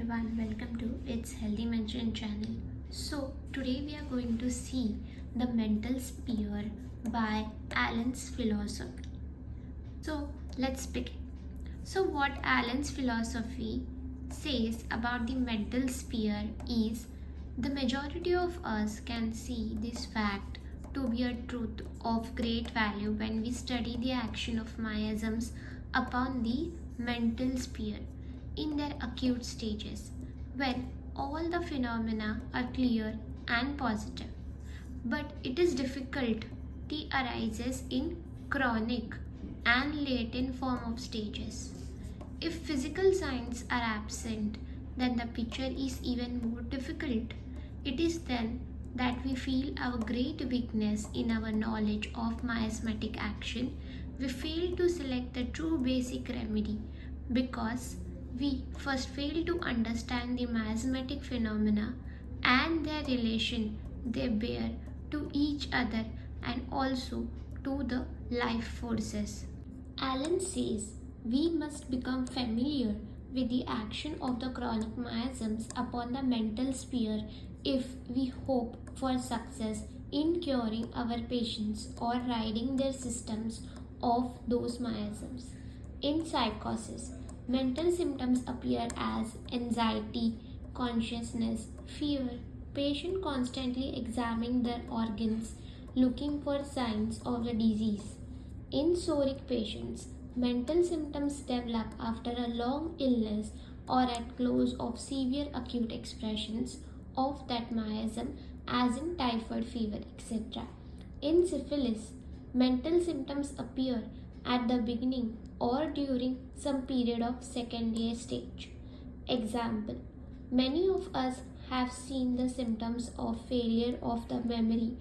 everyone, welcome to its Healthy Mention channel. So today we are going to see the mental sphere by Allens Philosophy. So let's begin. So what Allens Philosophy says about the mental sphere is the majority of us can see this fact to be a truth of great value when we study the action of miasms upon the mental sphere in their acute stages, when all the phenomena are clear and positive. But it is difficulty arises in chronic and latent form of stages. If physical signs are absent, then the picture is even more difficult. It is then that we feel our great weakness in our knowledge of miasmatic action. We fail to select the true basic remedy because we first fail to understand the miasmatic phenomena and their relation they bear to each other and also to the life forces. Allen says we must become familiar with the action of the chronic miasms upon the mental sphere if we hope for success in curing our patients or ridding their systems of those miasms. In psychosis, mental symptoms appear as anxiety, consciousness, fear, patient constantly examining their organs looking for signs of the disease. In psoric patients, mental symptoms develop after a long illness or at close of severe acute expressions of that miasm as in typhoid fever, etc. In syphilis, mental symptoms appear at the beginning or during some period of secondary stage. Example: many of us have seen the symptoms of failure of the memory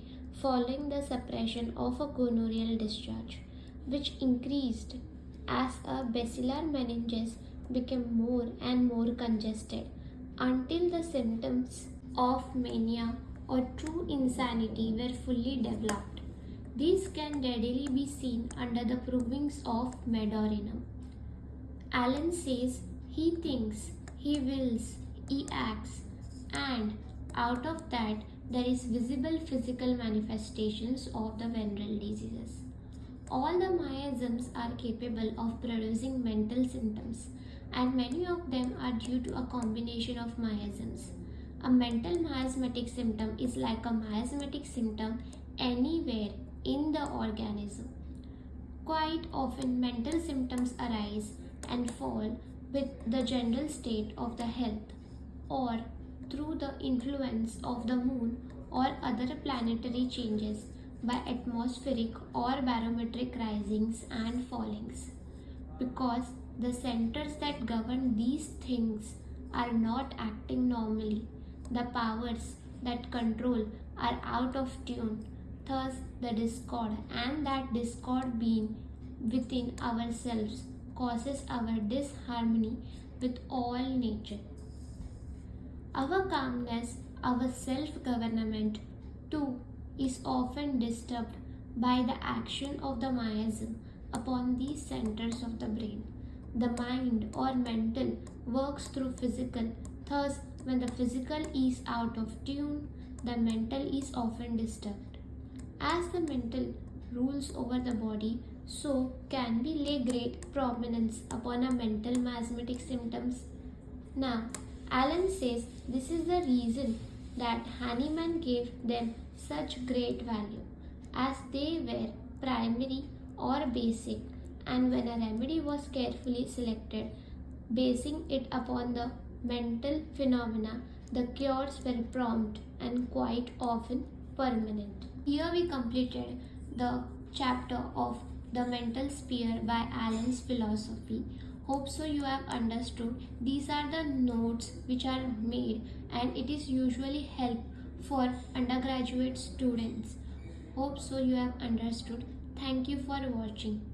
following the suppression of a gonorrheal discharge, which increased as a bacillar meninges became more and more congested until the symptoms of mania or true insanity were fully developed. These can readily be seen under the provings of Medorinum. Allen says he thinks, he wills, he acts, and out of that there is visible physical manifestations of the venereal diseases. All the miasms are capable of producing mental symptoms, and many of them are due to a combination of miasms. A mental miasmatic symptom is like a miasmatic symptom anywhere in the organism. Quite often, mental symptoms arise and fall with the general state of the health or through the influence of the moon or other planetary changes by atmospheric or barometric risings and fallings. Because the centers that govern these things are not acting normally, the powers that control are out of tune. Thus, the discord and that discord being within ourselves causes our disharmony with all nature. Our calmness, our self-government too is often disturbed by the action of the miasm upon these centers of the brain. The mind or mental works through physical. Thus, when the physical is out of tune, the mental is often disturbed. As the mental rules over the body, so can we lay great prominence upon a mental miasmatic symptoms. Now, Allen says this is the reason that Hahnemann gave them such great value, as they were primary or basic, and when a remedy was carefully selected, basing it upon the mental phenomena, the cures were prompt and quite often permanent. Here we completed the chapter of the mental sphere by Allens Philosophy. Hope so you have understood. These are the notes which are made and it is usually help for undergraduate students. Hope so you have understood. Thank you for watching.